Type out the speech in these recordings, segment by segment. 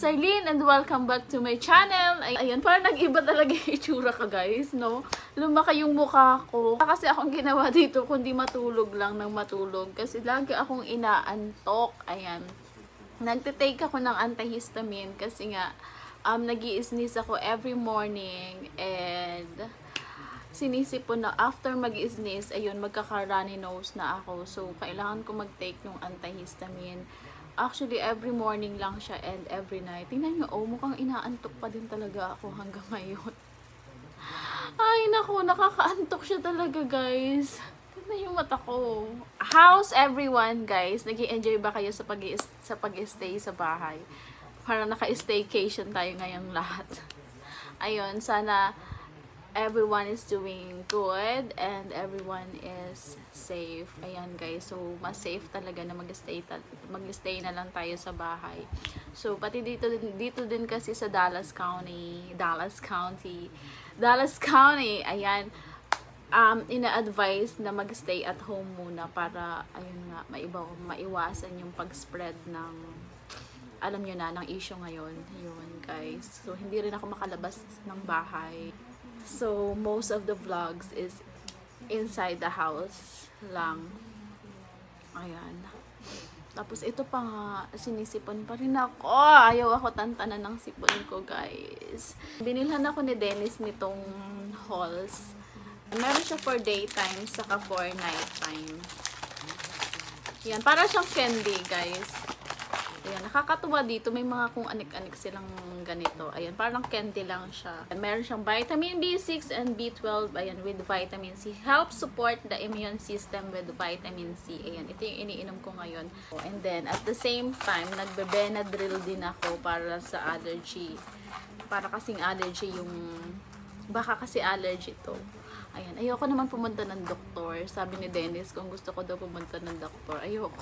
Arlene and welcome back to my channel. Ayan, parang nag-iba talaga yung itsura ka guys, no? Lumaki yung mukha ko. Kasi akong ginawa dito kundi matulog lang ng matulog. Kasi lagi akong inaantok. Ayan. Nagtitake ako ng antihistamine kasi nga nag-i-sneeze ako every morning and sinisipon na after mag-i-sneeze, ayun, magkaka-runny nose na ako. So, kailangan ko mag-take ng antihistamine. Actually, every morning lang siya and every night. Tingnan nyo, mukhang inaantok pa din talaga ako hanggang ngayon. Ay, naku, nakakaantok siya talaga, guys. Tingnan yung mata ko. How's everyone, guys? Nag-i-enjoy ba kayo sa pag-stay sa bahay? Parang naka-staycation tayo ngayong lahat. Ayun, sana everyone is doing good and everyone is safe. Ayan guys, so mas safe talaga na mag-stay na lang tayo sa bahay. So pati dito din kasi sa Dallas County, ayan, ina-advise na mag-stay at home muna para ayun nga maiwasan yung pag-spread ng alam nyo na, ng issue ngayon. Yun guys. So hindi rin ako makalabas ng bahay. So, most of the vlogs is inside the house lang. Ayan. Tapos, ito pa nga, sinisipon pa rin ako. Ayaw ako tantanan ng sipon ko, guys. Binilhan ako ni Dennis nitong halls. Meron siya for daytime, saka for nighttime. Yan, para siyang candy, guys. Ayan, nakakatuwa dito. May mga kung anik-anik silang ganito. Ayan, parang candy lang siya. Meron siyang vitamin B6 and B12. Ayan, with vitamin C. Help support the immune system with vitamin C. Ayan, ito yung iniinom ko ngayon. And then, at the same time, nagbe-Benadryl din ako para sa allergy. Para kasing allergy yung... Baka kasi allergy to. Ayan, ayoko naman pumunta ng doktor. Sabi ni Dennis, kung gusto ko daw pumunta ng doktor, ayoko.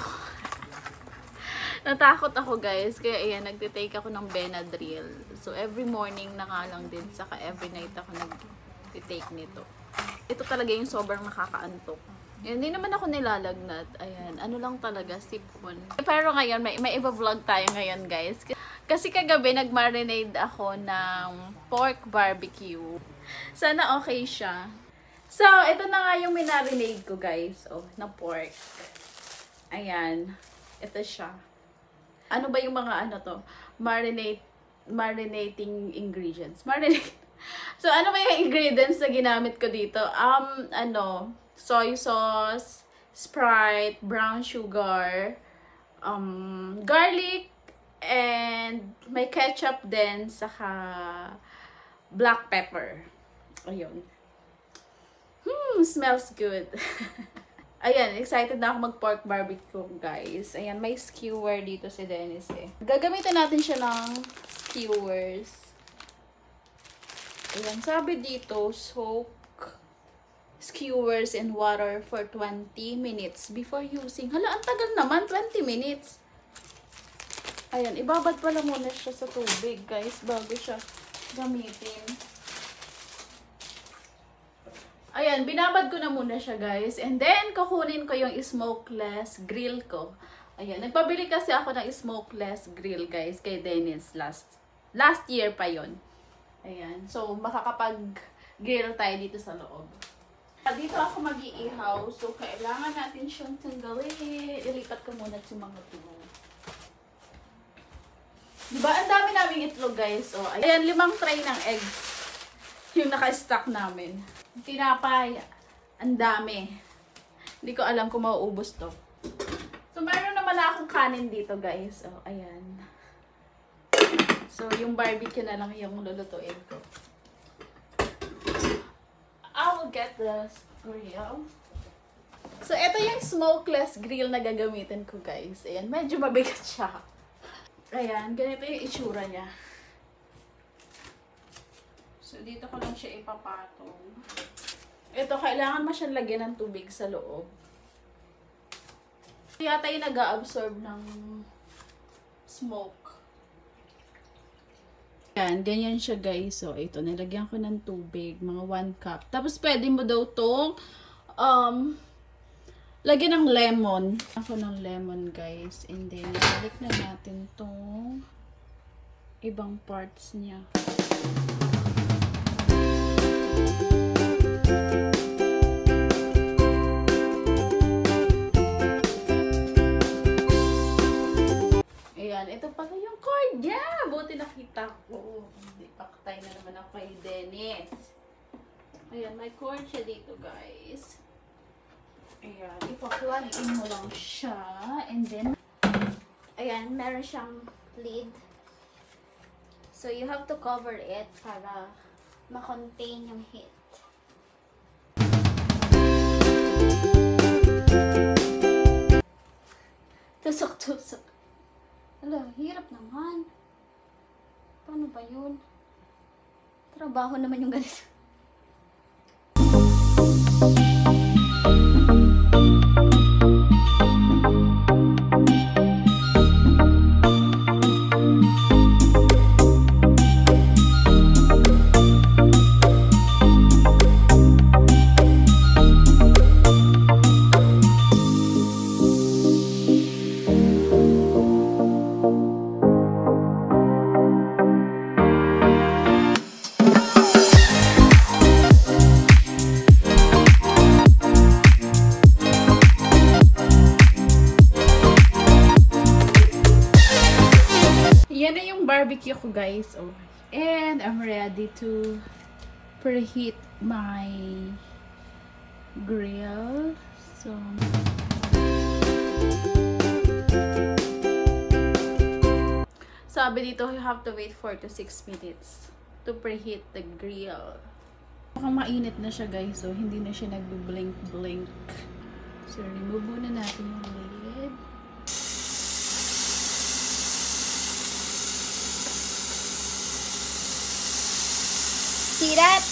Natakot ako guys, kaya ayan, nagtitake ako ng Benadryl. So, every morning na nga lang din, saka every night ako nagtitake nito. Ito talaga yung sobrang nakakaantok. Hindi naman ako nilalagnat. Ayan, ano lang talaga, sipon. Pero ngayon, may iba-vlog tayo ngayon guys. Kasi kagabi, nag-marinade ako ng pork barbecue. Sana okay siya. So, ito na nga yung minarinade ko guys. Oh, na pork. Ayan, ito siya. Ano ba yung mga ano to? Marinating ingredients. So, ano ba yung ingredients na ginamit ko dito? Soy sauce, Sprite, brown sugar, garlic, and may ketchup din, saka black pepper. Ayun. Smells good. Ayan, excited na ako mag-pork barbecue, guys. Ayan, may skewer dito si Dennis eh. Gagamitin natin siya ng skewers. Ayan, sabi dito, soak skewers in water for 20 minutes before using. Hala, ang tagal naman, 20 minutes. Ayan, ibabad pala muna siya sa tubig, guys, bago siya gamitin. Ayan, binabad ko na muna siya guys. And then, kukunin ko yung smokeless grill ko. Ayan, nagpabili kasi ako ng smokeless grill guys kay Dennis last year pa yon. Ayan, so makakapag-grill tayo dito sa loob. Dito ako mag-iihaw, so kailangan natin siyang tanggalin. Ilipat ko muna sa mga tulo. Diba, ang dami naming itlog guys. Oh, ayan, 5 tray ng eggs yung naka-stock namin. Tinapay, ang dami. Hindi ko alam kung mauubos to. So, meron naman akong kanin dito, guys. Oh, ayan. So, yung barbecue na lang yung lulutuin ko. I will get the grill. So, ito yung smokeless grill na gagamitin ko, guys. Ayan, medyo mabigat siya. Ayan, ganito yung itsura niya. So, dito ko lang siya ipapatong. Ito, kailangan mo siyang lagyan ng tubig sa loob. Yata yung nag-a-absorb ng smoke. Yan, ganyan siya guys. So, ito, nilagyan ko ng tubig, mga 1 cup. Tapos, pwede mo daw itong, lagyan ng lemon. Ako ng lemon guys. And then, balik na natin itong ibang parts niya. Ito pala yung cord niya. Buti nakita ko. Hindi, paktay na naman ako kay Dennis. Ayan, may cord siya dito, guys. Ayan, ipa-plug in mo lang siya. And then, ayan, meron siyang lid. So, you have to cover it para ma-contain yung heat. Tusok-tusok. Hala, hirap naman. Paano ba yun? Trabaho naman yung ganito. Barbecue ko guys. Oh. And I'm ready to preheat my grill. So sabi dito, you have to wait 4 to 6 minutes to preheat the grill. Mukhang mainit na siya guys. So hindi na siya nagbe-blink-blink. So remove muna natin yung lid. See that?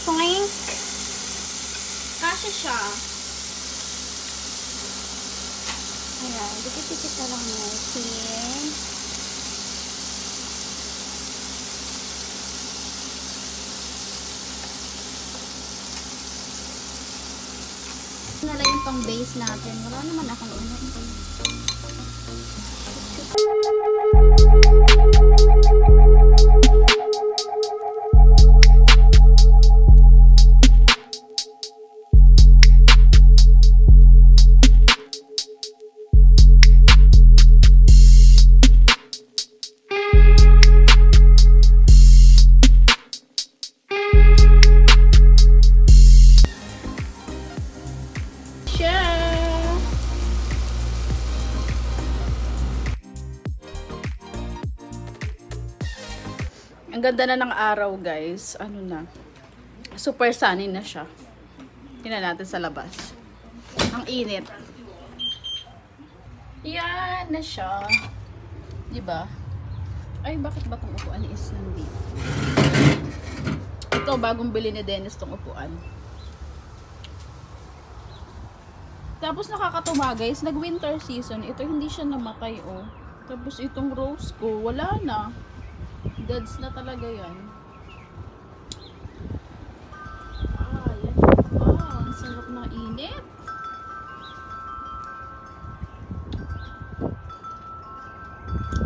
Poink! Kasya siya. Ayan, dikit-dikit na lang natin. Na lang yung pang base natin. Wala naman akong ulit. Ang ganda na ng araw guys. Ano na. Super sunny na siya. Tingnan natin sa labas. Ang init. Yan na siya. Diba? Ay, bakit ba itong upuan is nandito? Ito, bagong bili ni Dennis itong upuan. Tapos nakakatuwa guys. Nag-winter season. Ito hindi siya namatay oh. Tapos itong rose ko, wala na. Deads na talaga yan. Yan. Wow, ang sarap ng init.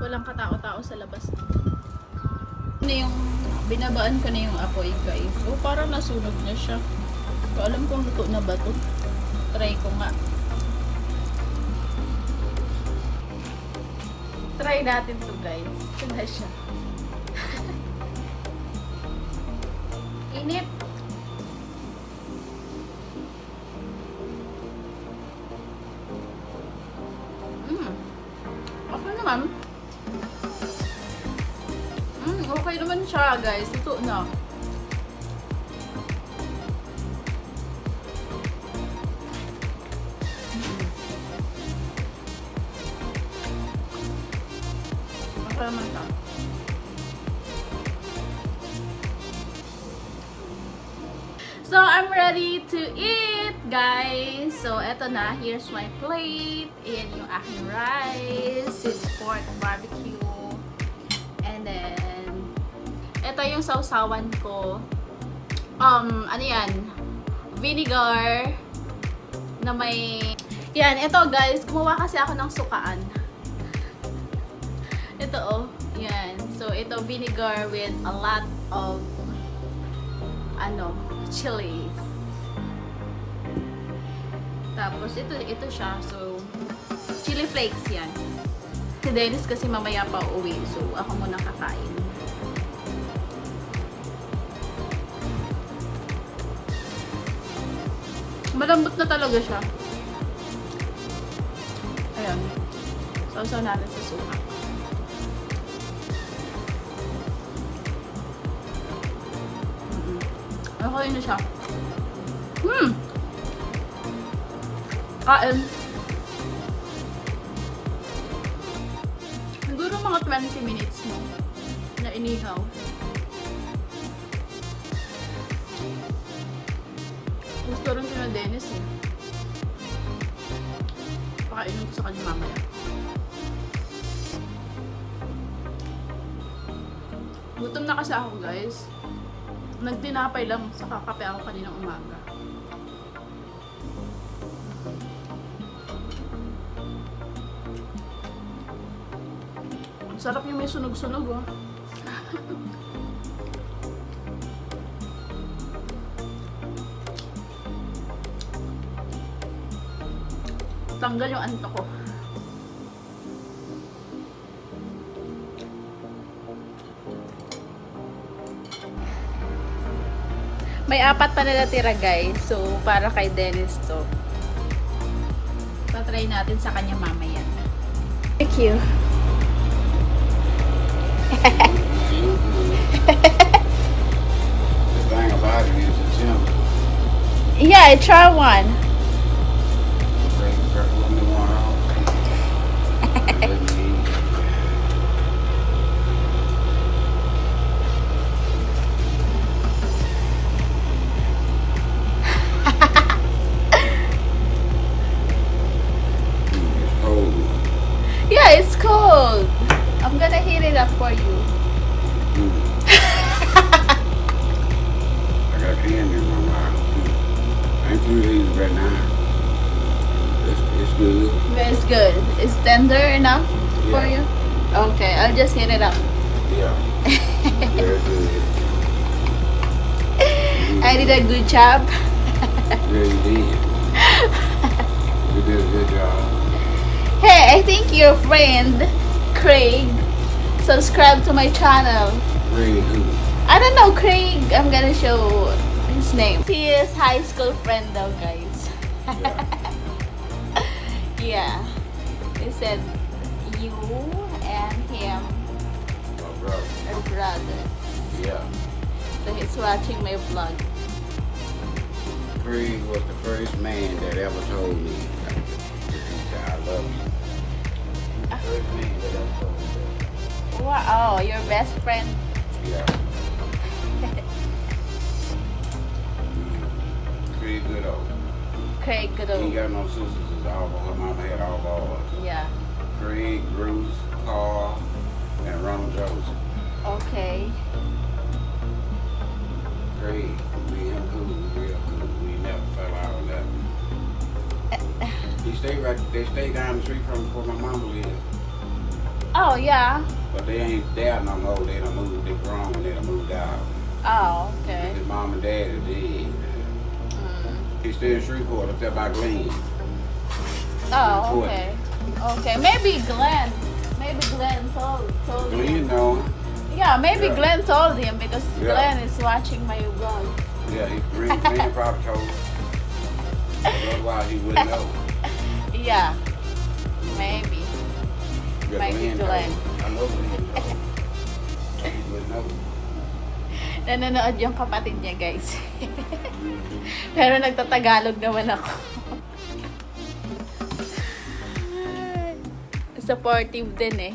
Walang katao-tao sa labas. Binabaan ko na yung apoy guys. So, parang nasunog na siya. So, alam kong luto na ba ito. Try ko nga. Try natin to guys. Ito na siya. Init. Okay naman. Okay naman siya guys. Ito na. Okay naman siya. So, I'm ready to eat, guys. So, eto na. Here's my plate. Ayan yung aking rice. It's pork barbecue. And then, eto yung sausawan ko. Ano yan? Vinegar na may... Yan, ito guys. Gumawa kasi ako ng sukaan. Ito oh. Yan. So, ito vinegar with a lot of chilies. Tapos, ito siya. So, chili flakes yan. Si Dennis kasi mamaya pa uwi. So, ako muna kakain. Malambot na talaga siya. Ayan. Sausaw natin sa suka. Okay na siya. Kain. Siguro mga 20 minutes no, na inihaw. Gusto rin siya na Dennis eh. Pakainin ko sa kanya mamaya. Gutom na kasi ako guys. Nagtinapay lang sa kakape ako kaninang umaga. Sarap yung may sunog-sunog oh. Tanggal yung antok ko. May 4 pa na natira guys. So, para kay Dennis to. Patry natin sa kanya mamaya. Thank you. The thing about it is it's simple. Yeah, I try one. Yeah, it's cold. I'm gonna heat it up for you. I got candy in my mouth. I ain't through these right now. It's good. It's good. It's tender enough for Yeah. you? Okay, I'll just heat it up. Yeah. Very good. I did a good job. Yeah, you did. You did a good job. Hey, I think your friend Craig subscribed to my channel. Really good. I don't know Craig. I'm gonna show his name. He is high school friend though, guys. Yeah. Yeah. He said you and him My brother. are brothers. Yeah. So he's watching my vlog. Craig was the first man that ever told me I love you. The first man that ever told me that. Wow, your best friend. Yeah. Craig good old. Craig He Goodall. ain't got no sisters. It's all her mama had all boys. Yeah. Craig, Bruce, Carl, and Ronald Joseph. Okay. Craig, me and him cool, real cool. We never fell out or nothing. They stay down the street from where my mama lived. Oh yeah. But they ain't there no more. They done moved. They grown and they done moved out. Oh okay. His mom and dad are dead. He's still in Shreveport up there by Glen. Oh okay. Okay. Maybe Glenn told Glen, you him. know him. Yeah, maybe Yeah. Glenn told him because Yeah. Glenn is watching my vlog. Yeah, Glen probably told him. Otherwise he wouldn't know. Yeah. Maybe. Yeah, Maybe Glen told Glenn. him. I know Glen told him. He wouldn't know. Nanonood yung kapatid niya, guys. Pero nagtatagalog naman ako. Supportive din eh.